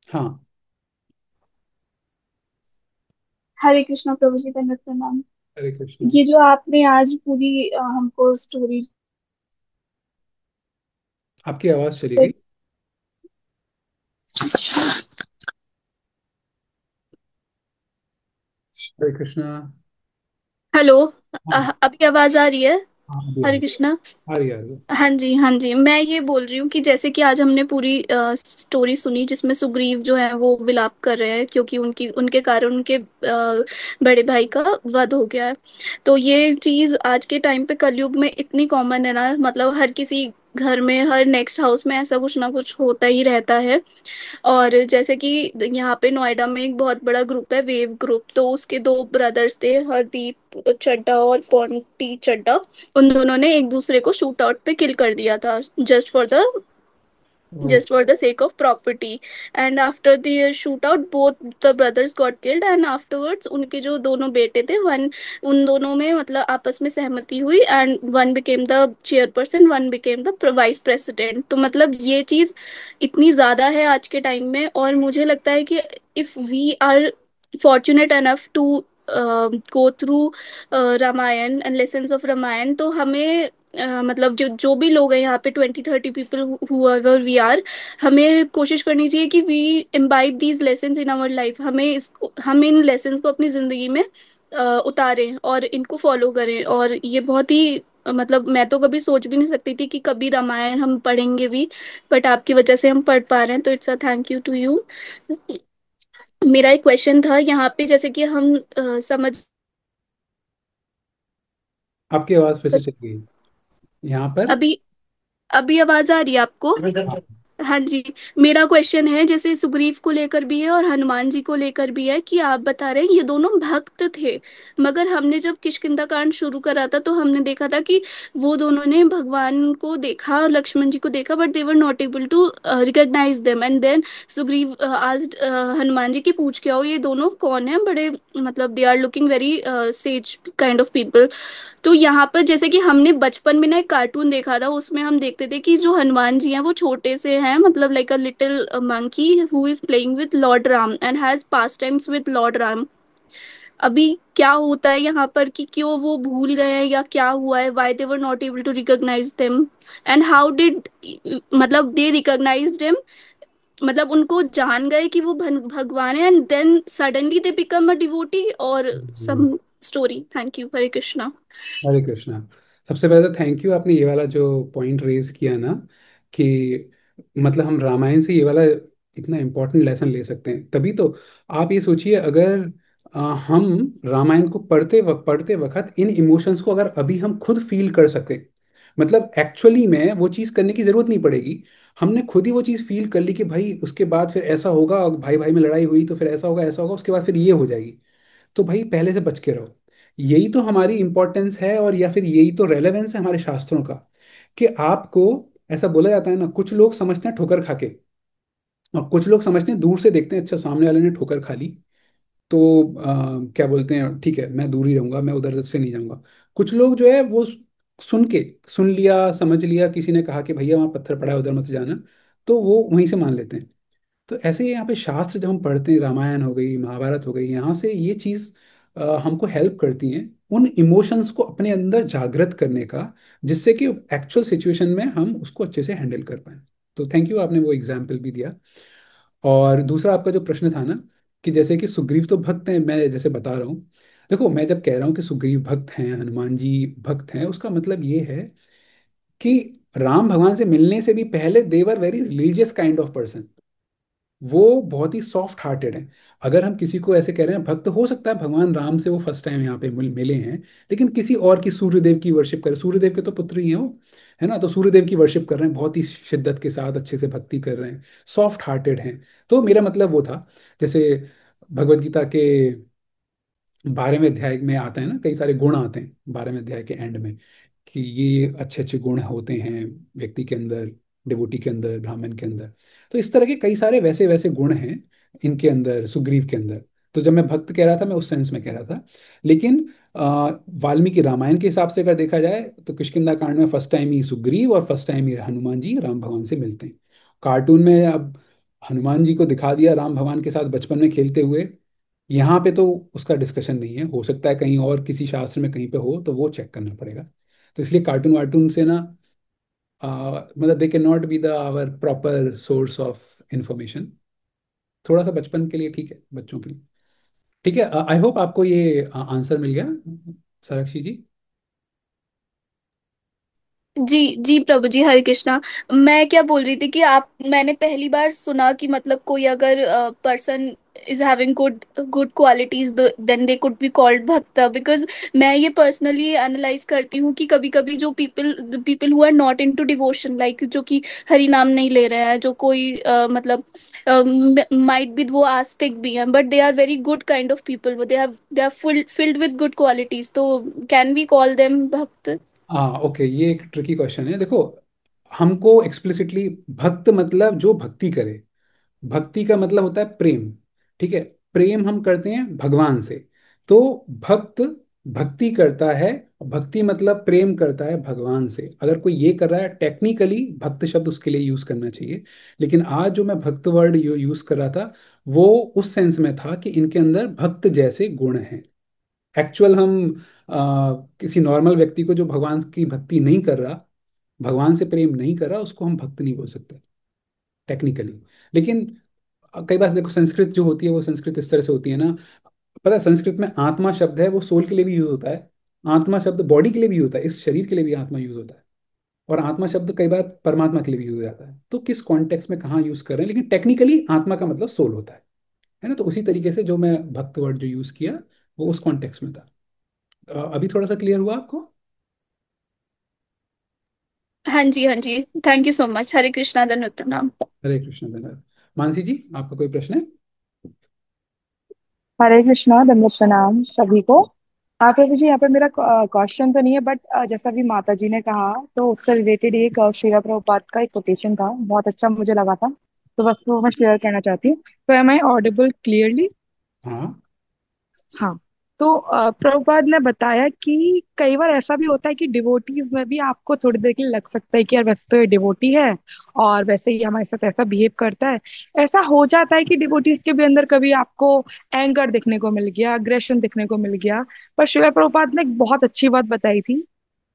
हाँ। हरे कृष्णा प्रभु जी, दंडवत प्रणाम। हरे कृष्णा। ये जो आपने आज पूरी हमको स्टोरी। आपकी आवाज चली गई। हरे कृष्णा। हेलो। हाँ अभी आवाज आ रही है? हाँ, अभी आ हरे रही। कृष्णा। आ रही, आ रही है। हाँ जी, हाँ जी, मैं ये बोल रही हूँ कि जैसे कि आज हमने पूरी स्टोरी सुनी जिसमें सुग्रीव जो है वो विलाप कर रहे हैं क्योंकि उनकी उनके कारण उनके बड़े भाई का वध हो गया है। तो ये चीज आज के टाइम पे कलयुग में इतनी कॉमन है ना, मतलब हर किसी घर में, हर नेक्स्ट हाउस में ऐसा कुछ ना कुछ होता ही रहता है। और जैसे कि यहाँ पे नोएडा में एक बहुत बड़ा ग्रुप है, वेव ग्रुप, तो उसके दो ब्रदर्स थे, हरदीप चड्ढा और पॉन्टी चड्ढा। उन दोनों ने एक दूसरे को शूट आउट पे किल कर दिया था, just for the oh, just for the sake of property. And after the shootout both the brothers got killed, and afterwards उनके जो दोनों बेटे थे, वन उन दोनों में मतलब आपस में सहमति हुई, and one became the chairperson, one became the vice president. तो मतलब ये चीज़ इतनी ज़्यादा है आज के टाइम में, और मुझे लगता है कि if we are fortunate enough to go through Ramayana and lessons of Ramayana, तो हमें मतलब जो जो भी लोग हैं यहाँ पे 20-30 पीपल हुएवर वी आर, हमें कोशिश करनी चाहिए कि we imbibe these lessons in our life. हम इन लेसन्स को अपनी ज़िंदगी में उतारें और इनको फॉलो करें। और ये बहुत ही मतलब मैं तो कभी सोच भी नहीं सकती थी कि कभी रामायण हम पढ़ेंगे भी, बट आपकी वजह से हम पढ़ पा रहे हैं, तो it's a thank you to you. मेरा एक क्वेश्चन था यहाँ पे, जैसे कि हम समझ। आपकी आवाज फिर से चली गई यहाँ पर। अभी अभी आवाज आ रही है आपको? हाँ। हाँ जी। मेरा क्वेश्चन है, जैसे सुग्रीव को लेकर भी है और हनुमान जी को लेकर भी है, कि आप बता रहे हैं ये दोनों भक्त थे, मगर हमने जब किष्किंधा कांड शुरू करा था तो हमने देखा था कि वो दोनों ने भगवान को देखा, लक्ष्मण जी को देखा, but they were not able to recognise them. And then Sugriva आज हनुमान जी की पूछ के आओ ये दोनों कौन है, बड़े मतलब they are looking very sage kind of people. तो यहाँ पर जैसे कि हमने बचपन में ना एक कार्टून देखा था, उसमें हम देखते थे कि जो हनुमान जी हैं वो छोटे से हैं, मतलब like a little monkey who is playing with Lord Ram and has pass times with Lord Ram. अभी क्या होता है यहाँ पर कि क्यों वो भूल गए हैं या क्या हुआ है, why they were not able to recognise them, and how did मतलब दे रिकॉग्नाइज देम, मतलब उनको जान गए कि वो भगवान है, and then suddenly they become a devotee, और जी। Some story. Thank you, Hare Krishna. Hare Krishna. सबसे पहले तो थैंक यू, आपने ये वाला जो पॉइंट रेज किया ना, कि मतलब हम रामायण से ये वाला इतना इम्पोर्टेंट लेसन ले सकते हैं, तभी तो। आप ये सोचिए, अगर हम रामायण को पढ़ते वक्त इन इमोशंस को अगर अभी हम खुद फील कर सकते, मतलब एक्चुअली में वो चीज़ करने की ज़रूरत नहीं पड़ेगी। हमने खुद ही वो चीज़ फील कर ली कि भाई उसके बाद फिर ऐसा होगा, भाई भाई में लड़ाई हुई तो फिर ऐसा होगा, ऐसा होगा, उसके बाद फिर ये हो जाएगी। तो भाई पहले से बच के रहो। यही तो हमारी इंपॉर्टेंस है, और या फिर यही तो रेलेवेंस है हमारे शास्त्रों का, कि आपको, ऐसा बोला जाता है ना, कुछ लोग समझते हैं ठोकर खा के, और कुछ लोग समझते हैं दूर से देखते हैं, अच्छा सामने वाले ने ठोकर खा ली तो क्या बोलते हैं, ठीक है मैं दूर ही रहूंगा, मैं उधर से नहीं जाऊंगा। कुछ लोग जो है वो सुन के, सुन लिया समझ लिया, किसी ने कहा कि भैया वहाँ पत्थर पड़ा है उधर मत जाना, तो वो वहीं से मान लेते हैं। तो ऐसे ही यहाँ पे शास्त्र जब हम पढ़ते हैं, रामायण हो गई, महाभारत हो गई, यहाँ से ये चीज़ हमको हेल्प करती हैं उन इमोशंस को अपने अंदर जागृत करने का, जिससे कि एक्चुअल सिचुएशन में हम उसको अच्छे से हैंडल कर पाए। तो थैंक यू, आपने वो एग्जाम्पल भी दिया। और दूसरा आपका जो प्रश्न था ना, कि जैसे कि सुग्रीव तो भक्त हैं, मैं जैसे बता रहा हूँ। देखो, मैं जब कह रहा हूँ कि सुग्रीव भक्त हैं, हनुमान जी भक्त हैं, उसका मतलब ये है कि राम भगवान से मिलने से भी पहले they were very religious kind of person. वो बहुत ही सॉफ्ट हार्टेड हैं। अगर हम किसी को ऐसे कह रहे हैं भक्त, हो सकता है भगवान राम से वो फर्स्ट टाइम यहाँ पे मिले हैं, लेकिन किसी और की, सूर्यदेव की वर्शिप करें, सूर्यदेव के तो पुत्र ही हैं वो, है ना, तो सूर्यदेव की वर्शिप कर रहे हैं, बहुत ही शिद्दत के साथ अच्छे से भक्ति कर रहे हैं, सॉफ्ट हार्टेड हैं। तो मेरा मतलब वो था, जैसे भगवत गीता के 12वें अध्याय में आता है ना, कई सारे गुण आते हैं 12वें अध्याय के एंड में, कि ये अच्छे अच्छे गुण होते हैं व्यक्ति के अंदर, डिवोटी के अंदर, ब्राह्मण के अंदर। तो इस तरह के कई सारे वैसे वैसे गुण हैं इनके अंदर, सुग्रीव के अंदर। तो जब मैं भक्त कह रहा था, मैं उस सेंस में कह रहा था। लेकिन वाल्मीकि रामायण के हिसाब से अगर देखा जाए, तो किष्किंधा कांड में फर्स्ट टाइम ही सुग्रीव और फर्स्ट टाइम ही हनुमान जी राम भगवान से मिलते हैं। कार्टून में अब हनुमान जी को दिखा दिया राम भगवान के साथ बचपन में खेलते हुए, यहाँ पे तो उसका डिस्कशन नहीं है, हो सकता है कहीं और किसी शास्त्र में कहीं पे हो, तो वो चेक करना पड़ेगा। तो इसलिए कार्टून वार्टून से ना मतलब they can not be the our proper source of information. थोड़ा सा बचपन के लिए ठीक है, बच्चों के लिए ठीक है। आई होप आपको ये आंसर मिल गया, साक्षी जी। जी जी प्रभु जी, हरे कृष्णा। मैं क्या बोल रही थी कि आप, मैंने पहली बार सुना कि मतलब कोई अगर person is having good good qualities then they could be called भक्त, बिकॉज मैं ये पर्सनली एनालाइज करती हूँ कि कभी कभी जो people people who are not into devotion, like जो कि हरि नाम नहीं ले रहे हैं, जो कोई मतलब माइट बी वो आस्तिक भी हैं, but they are very good kind of people, they are filled with good qualities, तो कैन वी कॉल देम भक्त? हाँ ओके, ये एक ट्रिकी क्वेश्चन है। देखो, हमको एक्सप्लिसिटली भक्त मतलब जो भक्ति करे। भक्ति का मतलब होता है प्रेम, ठीक है। प्रेम हम करते हैं भगवान से, तो भक्त भक्ति करता है। भक्ति मतलब प्रेम करता है भगवान से। अगर कोई ये कर रहा है, टेक्निकली भक्त शब्द उसके लिए यूज करना चाहिए। लेकिन आज जो मैं भक्त वर्ड यूज कर रहा था, वो उस सेंस में था कि इनके अंदर भक्त जैसे गुण हैं। एक्चुअल हम किसी नॉर्मल व्यक्ति को जो भगवान की भक्ति नहीं कर रहा, भगवान से प्रेम नहीं कर रहा, उसको हम भक्त नहीं बोल सकते टेक्निकली। लेकिन कई बार देखो, संस्कृत जो होती है वो संस्कृत इस तरह से होती है ना। पता है, संस्कृत में आत्मा शब्द है, वो सोल के लिए भी यूज होता है। आत्मा शब्द बॉडी के लिए भी होता है, इस शरीर के लिए भी आत्मा यूज होता है। और आत्मा शब्द कई बार परमात्मा के लिए भी यूज हो जाता है। तो किस कॉन्टेक्स्ट में कहाँ यूज कर रहे हैं, लेकिन टेक्निकली आत्मा का मतलब सोल होता है ना। तो उसी तरीके से जो मैं भक्त वर्ड जो यूज किया, वो उस कॉन्टेक्स्ट में था। अभी थोड़ा सा क्लियर हुआ आपको? हाँ जी हाँ जी, थैंक यू सो मच, हरे कृष्णा धन्यवाद प्रणाम। हरे कृष्ण, धन्यवाद। मानसी जी, आपका कोई प्रश्न है? हरे कृष्णा, दंडवत प्रणाम सभी को। आप जी, यहाँ पे मेरा क्वेश्चन तो नहीं है, बट जैसा भी माता जी ने कहा, तो उससे रिलेटेड एक श्रीला प्रभुपाद का एक कोटेशन था, बहुत अच्छा मुझे लगा था। तो बस वो मैं शेयर करना चाहती हूँ। तो एम आई ऑडिबल क्लियरली? हाँ। हाँ। तो प्रभुपाद ने बताया कि कई बार ऐसा भी होता है कि डिवोटीज में भी आपको थोड़ी देर के लिए लग सकता है कि यार वैसे तो ये डिवोटी है और वैसे ही हमारे साथ ऐसा बिहेव करता है। ऐसा हो जाता है कि डिवोटीज के भी अंदर कभी आपको एंगर देखने को मिल गया, अग्रेशन देखने को मिल गया। पर श्रील प्रभुपाद ने एक बहुत अच्छी बात बताई थी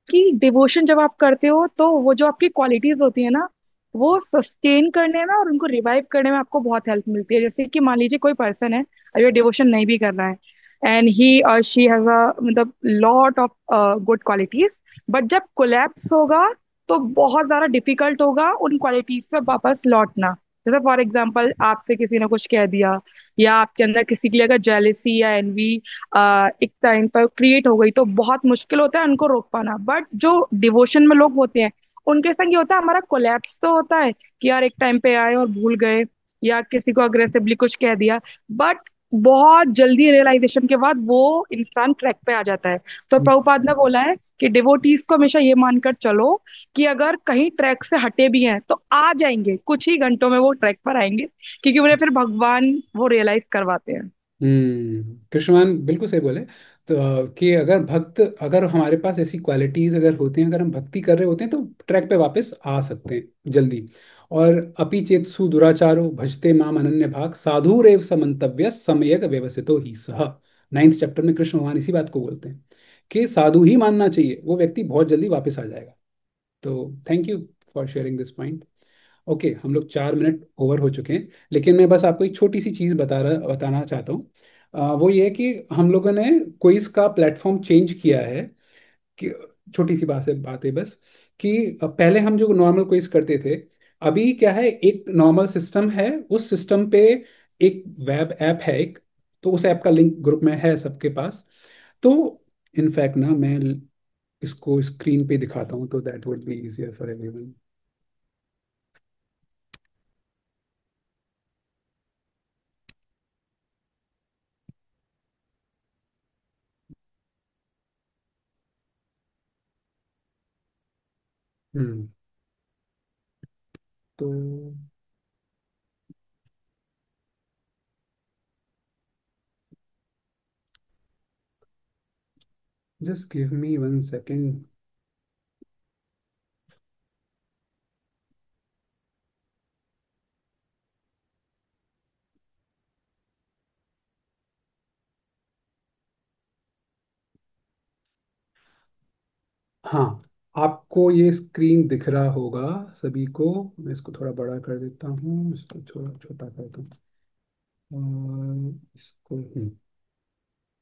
कि डिवोशन जब आप करते हो तो वो जो आपकी क्वालिटीज होती है ना, वो सस्टेन करने में और उनको रिवाइव करने में आपको बहुत हेल्प मिलती है। जैसे कि मान लीजिए कोई पर्सन है, अगर डिवोशन नहीं भी कर रहा है, एंड ही और शी हैज अ मतलब lot of good qualities, but जब कोलैप्स होगा तो बहुत ज्यादा डिफिकल्ट होगा उन क्वालिटीज पे वापस लौटना। जैसे फॉर एग्जाम्पल, आपसे किसी ने कुछ कह दिया, या आपके अंदर किसी के लिए अगर जेलिसी या एनवी एक टाइम पर क्रिएट हो गई, तो बहुत मुश्किल होता है उनको रोक पाना। बट जो डिवोशन में लोग होते हैं, उनके संग ये होता है, हमारा कोलैप्स तो होता है कि यार एक टाइम पे आए और भूल गए, या किसी को अग्रेसिवली कुछ कह दिया, बट बहुत जल्दी रियलाइजेशन के बाद वो इंसान ट्रैक पे आ जाता है। तो प्रभुपाद ने बोला है कि डिवोटीज को हमेशा ये मानकर चलो कि अगर कहीं ट्रैक से हटे भी हैं तो आ जाएंगे, कुछ ही घंटों में वो ट्रैक पर आएंगे, क्योंकि उन्हें फिर भगवान वो रियलाइज करवाते हैं। कृष्णवान बिल्कुल सही बोले। तो कि अगर भक्त, अगर हमारे पास ऐसी क्वालिटीज अगर होती हैं, अगर हम भक्ति कर रहे होते हैं, तो ट्रैक पे वापस आ सकते हैं जल्दी। और अपि चेतसु दुराचारो भजते माम अनन्य भाग साधुरेव समंतव्य समयक व्यवसितो ही सह। 9th चैप्टर में कृष्ण भगवान इसी बात को बोलते हैं कि साधु ही मानना चाहिए, वो व्यक्ति बहुत जल्दी वापस आ जाएगा। तो thank you for sharing this point. Okay, हम लोग 4 मिनट ओवर हो चुके हैं, लेकिन मैं बस आपको एक छोटी सी चीज़ बताना चाहता हूँ। वो ये है कि हम लोगों ने क्विज का प्लेटफॉर्म चेंज किया है। कि छोटी सी बात है बस, कि पहले हम जो नॉर्मल क्विज करते थे, अभी क्या है, एक नॉर्मल सिस्टम है, उस सिस्टम पे एक वेब ऐप है एक। तो उस ऐप का लिंक ग्रुप में है सबके पास। तो इनफैक्ट ना, मैं इसको स्क्रीन पे दिखाता हूँ, तो that would be easier for everyone. Hmm. तो just give me 1 second. हाँ, आपको ये स्क्रीन दिख रहा होगा सभी को। मैं इसको थोड़ा बड़ा कर देता हूँ, इसको थोड़ा छोटा कर दूँ। इसको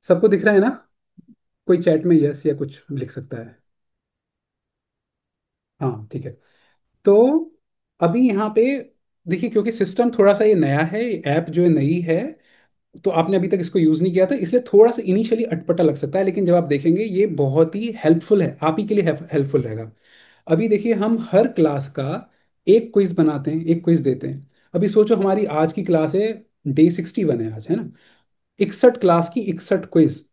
सबको दिख रहा है ना? कोई चैट में यस या कुछ लिख सकता है। हाँ ठीक है। तो अभी यहाँ पे देखिए, क्योंकि सिस्टम थोड़ा सा ये नया है, ऐप जो है नई है, तो आपने अभी तक इसको यूज़ नहीं किया था, इसलिए थोड़ा सा इनिशियली अटपटा लग सकता है, लेकिन जब आप देखेंगे ये बहुत ही हेल्पफुल है, आप ही के लिए हेल्पफुल रहेगा। अभी देखिए, हम हर क्लास का एक क्विज बनाते हैं, एक क्विज देते हैं। अभी सोचो, हमारी आज की क्लास है, डे 61 है आज, है ना? 61 क्लास की 61 क्विज।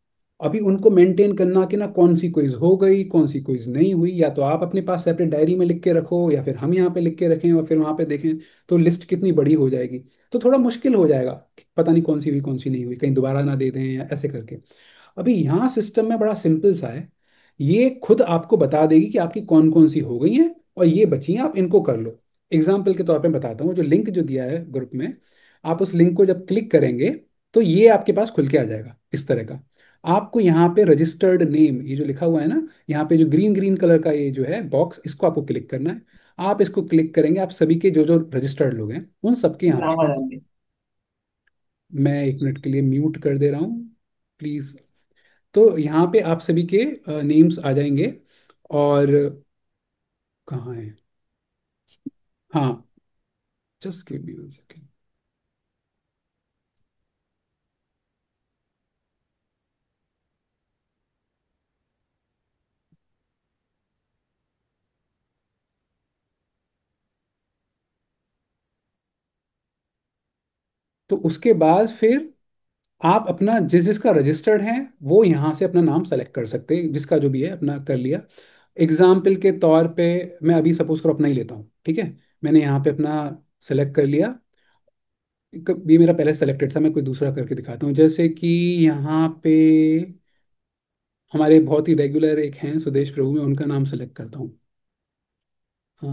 अभी उनको मेंटेन करना कि ना कौन सी क्विज हो गई, कौन सी क्विज नहीं हुई, या तो आप अपने पास सेपरेट डायरी में लिख के रखो, या फिर हम यहाँ पे लिख के रखें और फिर वहाँ पे देखें, तो लिस्ट कितनी बड़ी हो जाएगी। तो थोड़ा मुश्किल हो जाएगा कि पता नहीं कौन सी हुई कौन सी नहीं हुई, कहीं दोबारा ना दे दें या ऐसे करके। अभी यहाँ सिस्टम में बड़ा सिंपल सा है, ये खुद आपको बता देगी कि आपकी कौन कौन सी हो गई हैं और ये बची हैं, आप इनको कर लो। एग्जाम्पल के तौर पे बताता हूँ, जो लिंक जो दिया है ग्रुप में, आप उस लिंक को जब क्लिक करेंगे तो ये आपके पास खुल के आ जाएगा इस तरह का। आपको यहाँ पे रजिस्टर्ड नेम, ये जो लिखा हुआ है ना, यहाँ पे जो ग्रीन ग्रीन कलर का ये जो है बॉक्स, इसको आपको क्लिक करना है। आप इसको क्लिक करेंगे, आप सभी के जो जो रजिस्टर्ड लोग हैं उन सबके यहाँ पे, नाम आ जाएंगे। मैं 1 मिनट के लिए म्यूट कर दे रहा हूँ प्लीज। तो यहाँ पे आप सभी के नेम्स आ जाएंगे। और कहाँ है? हाँ, जस्ट गिव मी 1 सेकेंड। तो उसके बाद फिर आप अपना जिस जिसका रजिस्टर्ड है वो यहाँ से अपना नाम सेलेक्ट कर सकते हैं, जिसका जो भी है अपना कर लिया। एग्जाम्पल के तौर पे मैं अभी सपोज करो अपना ही लेता हूँ, ठीक है? मैंने यहाँ पे अपना सेलेक्ट कर लिया। ये मेरा पहले सेलेक्टेड था, मैं कोई दूसरा करके दिखाता हूँ, जैसे कि यहाँ पे हमारे बहुत ही रेगुलर एक हैं सुदेश प्रभु, मैं उनका नाम सेलेक्ट करता हूँ। अ,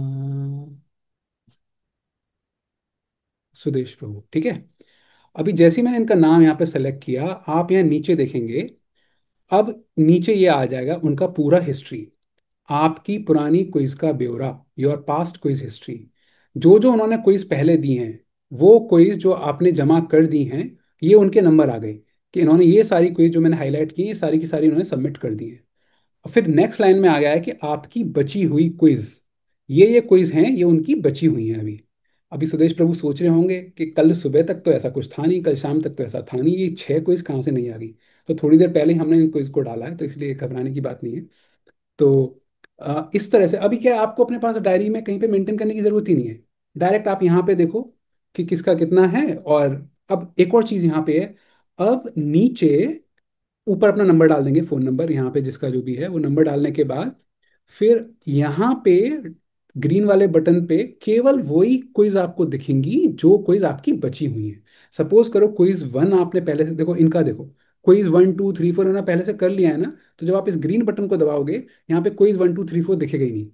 सुदेश प्रभु, ठीक है। अभी जैसे ही मैंने इनका नाम यहाँ पे सेलेक्ट किया, आप यहाँ नीचे देखेंगे, अब नीचे ये आ जाएगा उनका पूरा हिस्ट्री, आपकी पुरानी क्विज का ब्यौरा, योर पास्ट क्विज हिस्ट्री। जो जो उन्होंने क्विज पहले दी हैं, वो क्विज जो आपने जमा कर दी हैं, ये उनके नंबर आ गए कि इन्होंने ये सारी क्विज जो मैंने हाईलाइट की, ये सारी की सारी इन्होंने सबमिट कर दी है। और फिर नेक्स्ट लाइन में आ गया है कि आपकी बची हुई क्विज, ये क्विज हैं, ये उनकी बची हुई हैं अभी। अभी सुदेश प्रभु सोच रहे होंगे कि कल सुबह तक तो ऐसा कुछ था नहीं, कल शाम तक तो ऐसा था नहीं, ये 6 क्विज कहाँ से नहीं आ गई। तो थोड़ी देर पहले ही हमने इन क्विज को डाला है, तो इसलिए घबराने की बात नहीं है। तो इस तरह से अभी क्या है, आपको अपने पास डायरी में कहीं पे मेंटेन करने की जरूरत ही नहीं है। डायरेक्ट आप यहाँ पे देखो कि किसका कितना है। और अब एक और चीज यहाँ पे है, अब नीचे ऊपर अपना नंबर डाल देंगे, फोन नंबर यहाँ पे जिसका जो भी है वो नंबर डालने के बाद फिर यहाँ पे ग्रीन वाले बटन पे केवल वही क्विज आपको दिखेंगी जो क्विज आपकी बची हुई है। सपोज करो क्विज 1 आपने पहले से, देखो इनका देखो, क्विज 1 2 3 4 इन्होंने पहले से कर लिया है ना, तो जब आप इस ग्रीन बटन को दबाओगे, यहाँ पे क्विज 1 2 3 4 दिखेगा ही नहीं,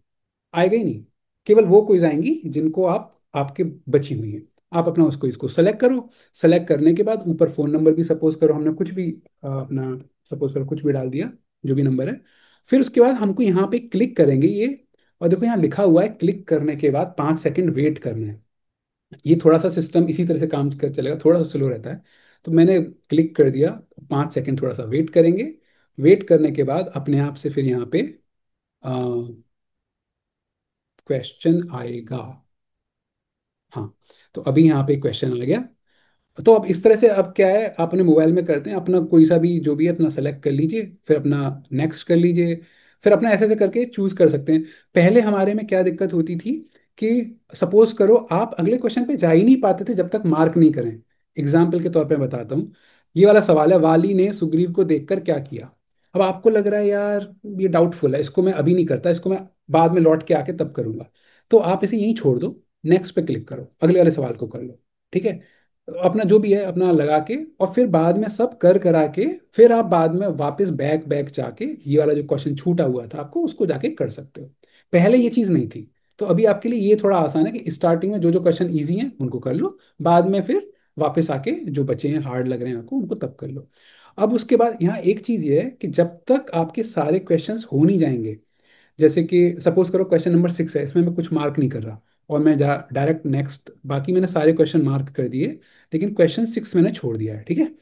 आएगा ही नहीं। केवल वो क्विज आएंगी जिनको आप आपके बची हुई हैं। आप अपना उस क्विज को सेलेक्ट करो। सेलेक्ट करने के बाद ऊपर फोन नंबर भी, सपोज करो हमने कुछ भी अपना सपोज करो कुछ भी डाल दिया, जो भी नंबर है। फिर उसके बाद हमको यहाँ पे क्लिक करेंगे ये, और देखो यहाँ लिखा हुआ है क्लिक करने के बाद 5 सेकंड वेट करना है। ये थोड़ा सा सिस्टम इसी तरह से काम कर चलेगा, थोड़ा सा स्लो रहता है। तो मैंने क्लिक कर दिया, 5 सेकंड थोड़ा सा वेट करेंगे। वेट करने के बाद अपने आप से फिर यहाँ पे क्वेश्चन आएगा। हाँ, तो अभी यहाँ पे क्वेश्चन आ गया। तो अब इस तरह से, अब क्या है, आप अपने मोबाइल में करते हैं, अपना कोई सा भी जो भी है अपना सेलेक्ट कर लीजिए, फिर अपना नेक्स्ट कर लीजिए, फिर अपना ऐसे ऐसे करके चूज कर सकते हैं। पहले हमारे में क्या दिक्कत होती थी कि सपोज करो आप अगले क्वेश्चन पे जा ही नहीं पाते थे जब तक मार्क नहीं करें। एग्जाम्पल के तौर पे बताता हूँ, ये वाला सवाल है, वाली ने सुग्रीव को देखकर क्या किया। अब आपको लग रहा है यार ये डाउटफुल है, इसको मैं अभी नहीं करता, इसको मैं बाद में लौट के आके तब करूंगा। तो आप इसे यहीं छोड़ दो, नेक्स्ट पे क्लिक करो, अगले वाले सवाल को कर लो, ठीक है? अपना जो भी है अपना लगा के, और फिर बाद में सब कर करा के, फिर आप बाद में वापस बैक बैक जाके ये वाला जो क्वेश्चन छूटा हुआ था आपको उसको जाके कर सकते हो। पहले ये चीज़ नहीं थी। तो अभी आपके लिए ये थोड़ा आसान है कि स्टार्टिंग में जो जो क्वेश्चन इजी हैं उनको कर लो, बाद में फिर वापस आके जो बचे हैं हार्ड लग रहे हैं आपको उनको तब कर लो। अब उसके बाद यहाँ एक चीज़ ये है कि जब तक आपके सारे क्वेश्चंस हो नहीं जाएंगे, जैसे कि सपोज करो क्वेश्चन नंबर 6 है, इसमें मैं कुछ मार्क नहीं कर रहा और मैं जा डायरेक्ट नेक्स्ट, बाकी मैंने सारे क्वेश्चन मार्क कर दिए, लेकिन क्वेश्चन 6 मैंने छोड़ दिया है, ठीक है।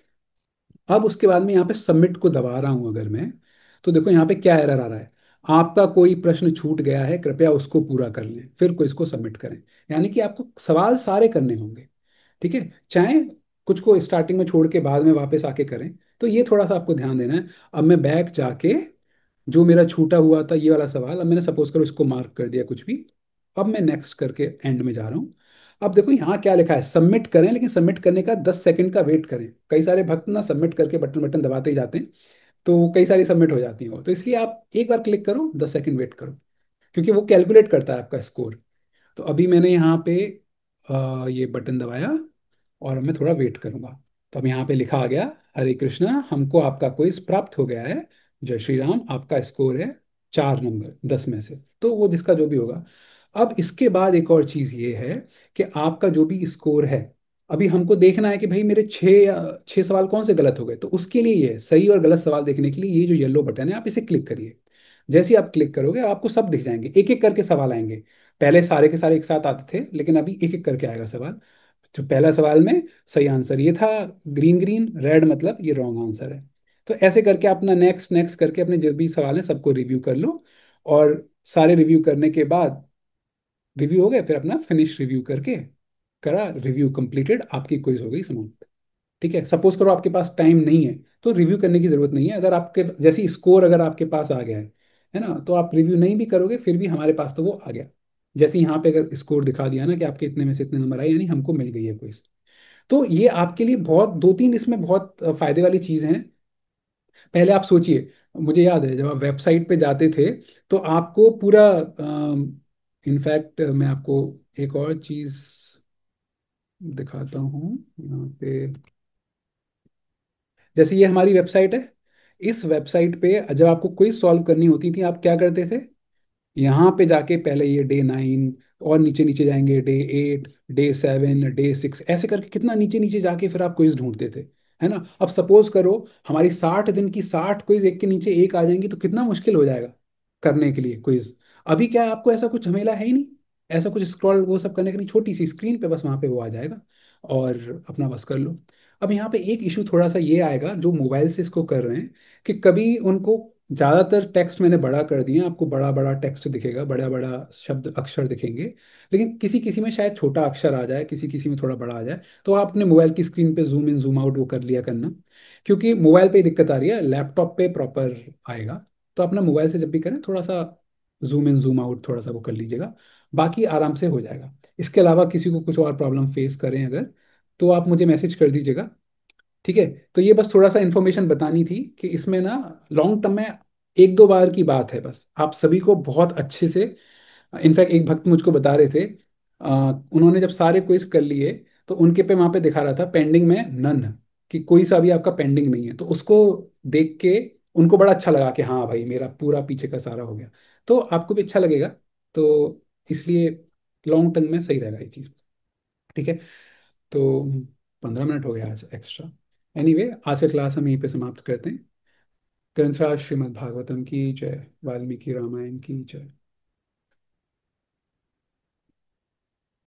अब उसके बाद में यहाँ पे सबमिट को दबा रहा हूँ अगर मैं, तो देखो यहाँ पे क्या एरर आ रहा है, आपका कोई प्रश्न छूट गया है, कृपया उसको पूरा कर लें फिर को इसको सबमिट करें। यानी कि आपको सवाल सारे करने होंगे, ठीक है, चाहे कुछ को स्टार्टिंग में छोड़ के बाद में वापस आके करें। तो ये थोड़ा सा आपको ध्यान देना है। अब मैं बैक जाके जो मेरा छूटा हुआ था ये वाला सवाल, अब मैंने सपोज करो इसको मार्क कर दिया कुछ भी, अब मैं नेक्स्ट करके एंड में जा रहा हूँ। अब देखो यहाँ क्या लिखा है, सबमिट करें, लेकिन सबमिट करने का 10 सेकंड का वेट करें। कई सारे भक्त ना सबमिट करके बटन बटन दबाते ही जाते हैं, तो कई सारी सबमिट हो जाती हैं वो, तो इसलिए आप एक बार क्लिक करो, 10 सेकंड वेट करो, क्योंकि वो कैलकुलेट करता है आपका स्कोर। तो अभी मैंने यहाँ पे ये बटन दबाया और मैं थोड़ा वेट करूंगा। तो अब यहाँ पे लिखा आ गया, हरे कृष्णा, हमको आपका क्विज प्राप्त हो गया है, जय श्री राम, आपका स्कोर है 4 नंबर 10 में से, तो वो जिसका जो भी होगा। अब इसके बाद एक और चीज़ ये है कि आपका जो भी स्कोर है, अभी हमको देखना है कि भाई मेरे 6 सवाल कौन से गलत हो गए, तो उसके लिए ये सही और गलत सवाल देखने के लिए ये जो येलो बटन है आप इसे क्लिक करिए। जैसे ही आप क्लिक करोगे आपको सब दिख जाएंगे, एक एक करके सवाल आएंगे। पहले सारे के सारे एक साथ आते थे, लेकिन अभी एक एक करके आएगा सवाल। जो पहला सवाल में सही आंसर ये था, ग्रीन ग्रीन रेड मतलब ये रॉन्ग आंसर है। तो ऐसे करके अपना नेक्स्ट नेक्स्ट करके अपने जो भी सवाल हैं सबको रिव्यू कर लो, और सारे रिव्यू करने के बाद, रिव्यू हो गए फिर अपना फिनिश रिव्यू करके करा, रिव्यू कंप्लीटेड, आपकी क्विज हो गई समाप्त। ठीक है, सपोज करो आपके पास टाइम नहीं है तो रिव्यू करने की जरूरत नहीं है, अगर आपके जैसे स्कोर अगर आपके पास आ गया है ना, तो आप रिव्यू नहीं भी करोगे फिर भी हमारे पास तो वो आ गया। जैसे यहाँ पे अगर स्कोर दिखा दिया ना कि आपके इतने में से इतने नंबर आए, यानी हमको मिल गई है क्विज। तो ये आपके लिए बहुत दो तीन इसमें बहुत फायदे वाली चीज़ हैं। पहले आप सोचिए, मुझे याद है जब आप वेबसाइट पे जाते थे तो आपको पूरा, इनफैक्ट मैं आपको एक और चीज़ दिखाता हूँ यहाँ पे। जैसे ये हमारी वेबसाइट है, इस वेबसाइट पे जब आपको क्विज सॉल्व करनी होती थी आप क्या करते थे, यहाँ पे जाके पहले ये डे 9 और नीचे नीचे जाएंगे, डे 8, डे 7, डे 6, ऐसे करके कितना नीचे नीचे जाके फिर आप क्विज ढूंढते थे, है ना। अब सपोज करो हमारी 60 दिन की 60 क्विज एक के नीचे एक आ जाएंगी, तो कितना मुश्किल हो जाएगा करने के लिए क्विज। अभी क्या है, आपको ऐसा कुछ झमेला है ही नहीं, ऐसा कुछ स्क्रॉल वो सब करने के लिए, छोटी सी स्क्रीन पे बस वहाँ पे वो आ जाएगा और अपना बस कर लो। अब यहाँ पे एक इशू थोड़ा सा ये आएगा जो मोबाइल से इसको कर रहे हैं, कि कभी उनको ज़्यादातर टेक्स्ट मैंने बड़ा कर दिया, आपको बड़ा बड़ा टेक्स्ट दिखेगा, बड़ा बड़ा शब्द अक्षर दिखेंगे, लेकिन किसी किसी में शायद छोटा अक्षर आ जाए, किसी किसी में थोड़ा बड़ा आ जाए। तो आप अपने मोबाइल की स्क्रीन पे जूम इन जूम आउट वो कर लिया करना, क्योंकि मोबाइल पे ही दिक्कत आ रही है, लैपटॉप पे प्रॉपर आएगा। तो अपना मोबाइल से जब भी करें थोड़ा सा जूम इन जूम आउट थोड़ा सा वो कर लीजिएगा, बाकी आराम से हो जाएगा। इसके अलावा किसी को कुछ और प्रॉब्लम फेस करें अगर, तो आप मुझे मैसेज कर दीजिएगा, ठीक है। तो ये बस थोड़ा सा इन्फॉर्मेशन बतानी थी कि इसमें ना लॉन्ग टर्म में एक दो बार की बात है, बस आप सभी को बहुत अच्छे से, इनफैक्ट एक भक्त मुझको बता रहे थे, उन्होंने जब सारे क्विज कर लिए तो उनके पे वहां पे दिखा रहा था पेंडिंग में नन, कि कोई सा भी आपका पेंडिंग नहीं है, तो उसको देख के उनको बड़ा अच्छा लगा कि हाँ भाई मेरा पूरा पीछे का सारा हो गया। तो आपको भी अच्छा लगेगा, तो इसलिए लॉन्ग टर्म में सही रहेगा ये चीज़, ठीक है। तो 15 मिनट हो गया आज एक्स्ट्रा। एनीवे, आज का क्लास हम यहीं पे समाप्त करते हैं। ग्रंथराज श्रीमद् भागवतम की जय, वाल्मीकि रामायण की जय।